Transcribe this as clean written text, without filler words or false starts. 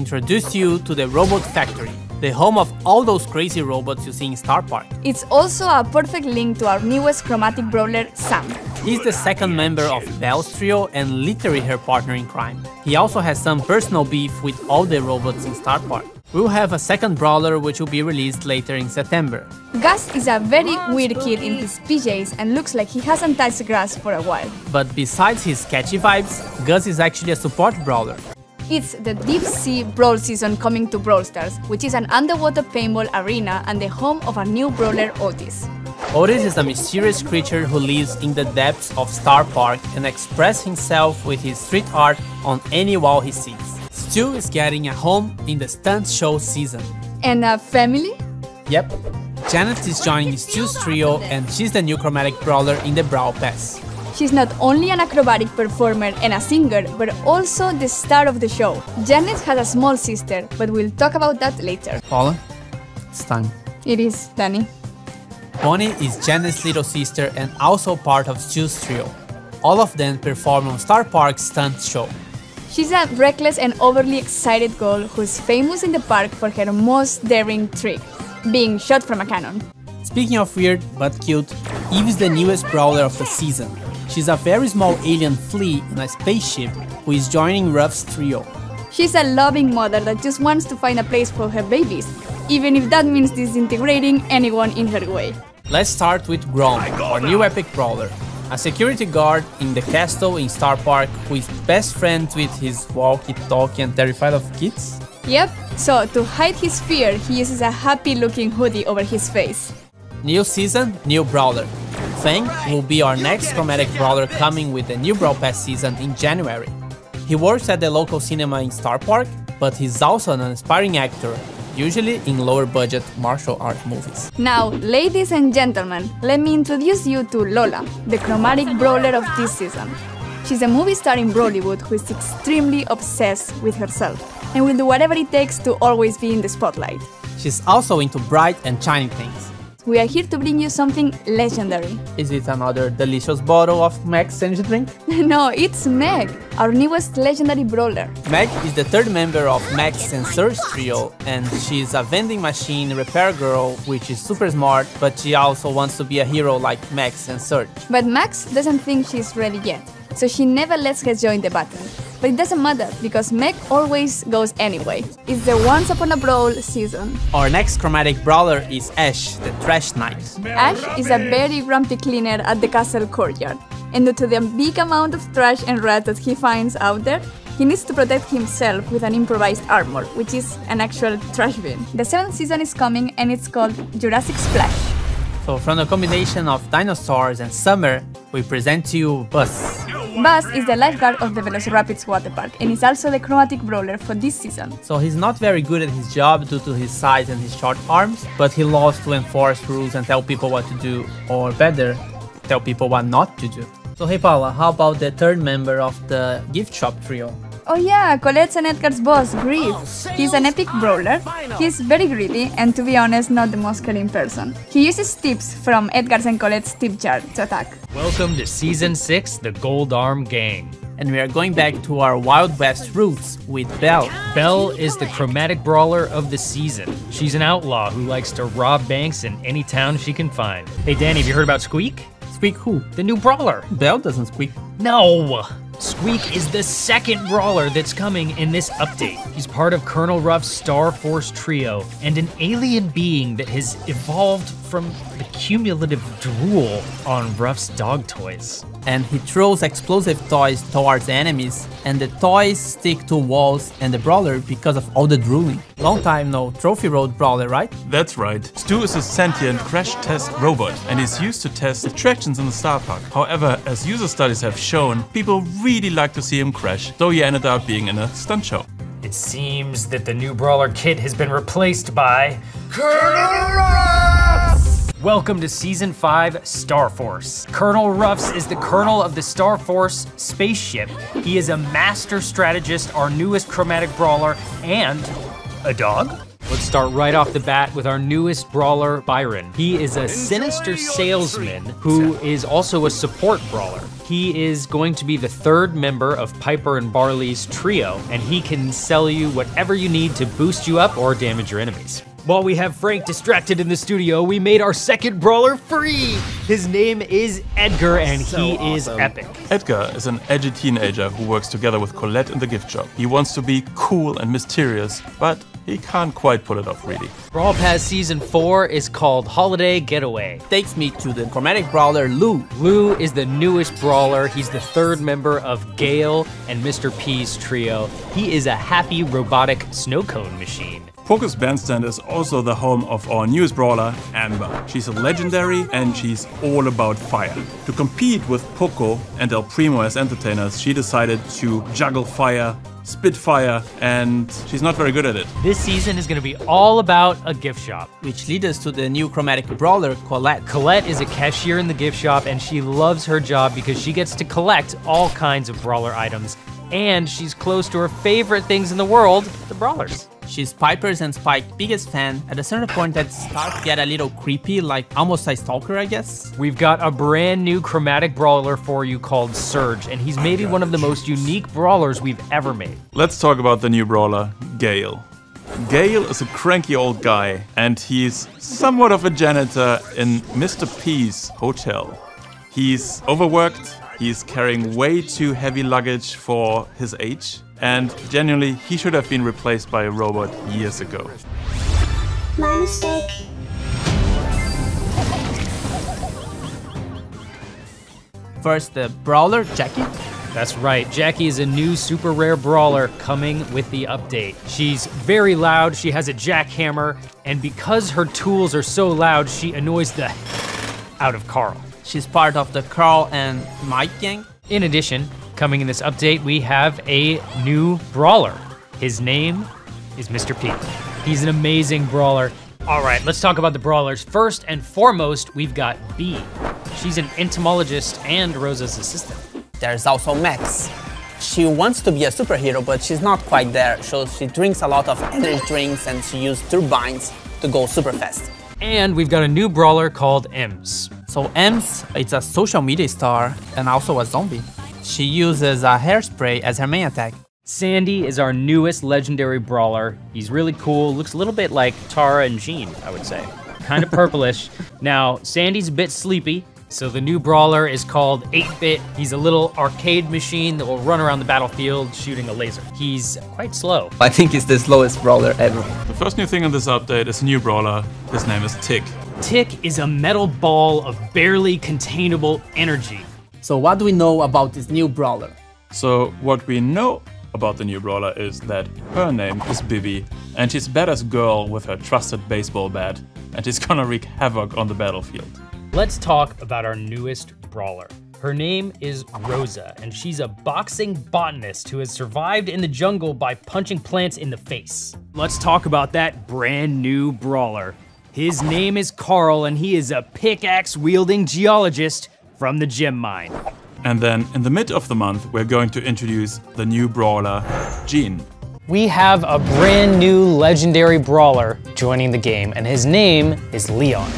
introduce you to the Robot Factory, the home of all those crazy robots you see in Star Park. It's also a perfect link to our newest chromatic brawler, Sam. He's the second member of Belle's trio and literally her partner in crime. He also has some personal beef with all the robots in Star Park. We'll have a second brawler which will be released later in September. Gus is a very weird kid in his PJs and looks like he hasn't touched grass for a while. But besides his catchy vibes, Gus is actually a support brawler. It's the Deep Sea Brawl season coming to Brawl Stars, which is an underwater paintball arena and the home of our new brawler Otis. Otis is a mysterious creature who lives in the depths of Star Park and expresses himself with his street art on any wall he sees. Stu is getting a home in the stunt show season. And a family? Yep. Janet is joining Stu's trio and she's the new chromatic brawler in the Brawl Pass. She's not only an acrobatic performer and a singer, but also the star of the show. Janet has a small sister, but we'll talk about that later. Paula, it's time. It is, Danny. Bonnie is Janet's little sister and also part of Stu's trio. All of them perform on Star Park's stunt show. She's a reckless and overly excited girl who's famous in the park for her most daring trick, being shot from a cannon. Speaking of weird but cute, Eve is the newest brawler of the season. She's a very small alien flea in a spaceship who is joining Ruff's trio. She's a loving mother that just wants to find a place for her babies, even if that means disintegrating anyone in her way. Let's start with Grom, our new epic brawler. A security guard in the castle in Star Park who is best friends with his walkie-talkie and terrified of kids? Yep, so to hide his fear, he uses a happy-looking hoodie over his face. New season, new brawler. Fang will be our next chromatic brawler coming with the new Brawl Pass season in January. He works at the local cinema in Star Park, but he's also an aspiring actor, usually in lower-budget martial art movies. Now, ladies and gentlemen, let me introduce you to Lola, the chromatic brawler of this season. She's a movie star in Bollywood who is extremely obsessed with herself and will do whatever it takes to always be in the spotlight. She's also into bright and shiny things. We are here to bring you something legendary. Is it another delicious bottle of Meg's energy drink? No, it's Meg, our newest legendary brawler. Meg is the third member of Max and Surge trio, and she's a vending machine repair girl which is super smart, but she also wants to be a hero like Max and Surge. But Max doesn't think she's ready yet, so she never lets her join the battle. But it doesn't matter, because Meg always goes anyway. It's the Once Upon a Brawl season. Our next chromatic brawler is Ash, the Trash Knight. Ash is a very grumpy cleaner at the castle courtyard, and due to the big amount of trash and rats that he finds out there, he needs to protect himself with an improvised armor, which is an actual trash bin. The 7th season is coming and it's called Jurassic Splash. So from the combination of dinosaurs and summer, we present to you Buzz. Buzz is the lifeguard of the Velocirapids water park and is also the chromatic brawler for this season. So he's not very good at his job due to his size and his short arms, but he loves to enforce rules and tell people what to do, or better, tell people what not to do. So hey Paula, how about the third member of the gift shop trio? Oh yeah, Colette's and Edgar's boss, Grief. He's an epic brawler. He's very greedy and, to be honest, not the most caring person. He uses tips from Edgar's and Colette's tip jar to attack. Welcome to Season 6, the Gold Arm Gang. And we are going back to our Wild West roots with Belle. Belle is the chromatic brawler of the season. She's an outlaw who likes to rob banks in any town she can find. Hey Danny, have you heard about Squeak? Squeak who? The new brawler. Belle doesn't squeak. No! Squeak is the second brawler that's coming in this update. He's part of Colonel Ruff's Star Force trio and an alien being that has evolved from the cumulative drool on Ruff's dog toys. And he throws explosive toys towards enemies, and the toys stick to walls and the brawler because of all the drooling. Long time no Trophy Road brawler, right? That's right. Stu is a sentient crash test robot and is used to test attractions in the Star Park. However, as user studies have shown, people really like to see him crash, so he ended up being in a stunt show. It seems that the new brawler kit has been replaced by Colonel Ruffs! Welcome to Season 5, Star Force. Colonel Ruffs is the colonel of the Star Force spaceship. He is a master strategist, our newest chromatic brawler, and a dog? Let's start right off the bat with our newest brawler, Byron. He is a sinister salesman who is also a support brawler. He is going to be the third member of Piper and Barley's trio, and he can sell you whatever you need to boost you up or damage your enemies. While we have Frank distracted in the studio, we made our second brawler free! His name is Edgar, and he is epic. Edgar is an edgy teenager who works together with Colette in the gift shop. He wants to be cool and mysterious, but he can't quite pull it off really. Brawl Pass Season 4 is called Holiday Getaway. Takes me to the chromatic brawler Lou. Lou is the newest brawler. He's the third member of Gale and Mr. P's trio. He is a happy robotic snow cone machine. Poco's bandstand is also the home of our newest brawler, Amber. She's a legendary and she's all about fire. To compete with Poco and El Primo as entertainers, she decided to juggle fire, spit fire, and she's not very good at it. This season is going to be all about a gift shop. Which leads us to the new chromatic brawler, Colette. Colette is a cashier in the gift shop, and she loves her job because she gets to collect all kinds of brawler items, and she's close to her favorite things in the world, the brawlers. She's Piper's and Spike's biggest fan. At a certain point that starts to get a little creepy, like almost a stalker, I guess. We've got a brand new chromatic brawler for you called Surge, and he's maybe one of the most unique brawlers we've ever made. Let's talk about the new brawler, Gale. Gale is a cranky old guy, and he's somewhat of a janitor in Mr. P's hotel. He's overworked, he's carrying way too heavy luggage for his age, and genuinely, he should have been replaced by a robot years ago. My mistake. First, the brawler, Jackie. That's right, Jackie is a new super rare brawler coming with the update. She's very loud, she has a jackhammer, and because her tools are so loud, she annoys the out of Carl. She's part of the Carl and Mike gang. In addition, coming in this update, we have a new brawler. His name is Mr. P. He's an amazing brawler. All right, let's talk about the brawlers. First and foremost, we've got B. She's an entomologist and Rosa's assistant. There's also Max. She wants to be a superhero, but she's not quite there, so she drinks a lot of energy drinks and she uses turbines to go super fast. And we've got a new brawler called Ems. So Ems, it's a social media star and also a zombie. She uses a hairspray as her main attack. Sandy is our newest legendary brawler. He's really cool, looks a little bit like Tara and Jean, I would say. Kind of purplish. Now, Sandy's a bit sleepy, so the new brawler is called 8-Bit. He's a little arcade machine that will run around the battlefield shooting a laser. He's quite slow. I think he's the slowest brawler ever. The first new thing in this update is a new brawler. His name is Tick. Tick is a metal ball of barely containable energy. So what do we know about this new brawler? So what we know about the new brawler is that her name is Bibi, and she's a badass girl with her trusted baseball bat, and she's gonna wreak havoc on the battlefield. Let's talk about our newest brawler. Her name is Rosa, and she's a boxing botanist who has survived in the jungle by punching plants in the face. Let's talk about that brand new brawler. His name is Carl, and he is a pickaxe-wielding geologist from the gem mine. And then in the mid of the month, we're going to introduce the new brawler, Jean. We have a brand new legendary brawler joining the game, and his name is Leon.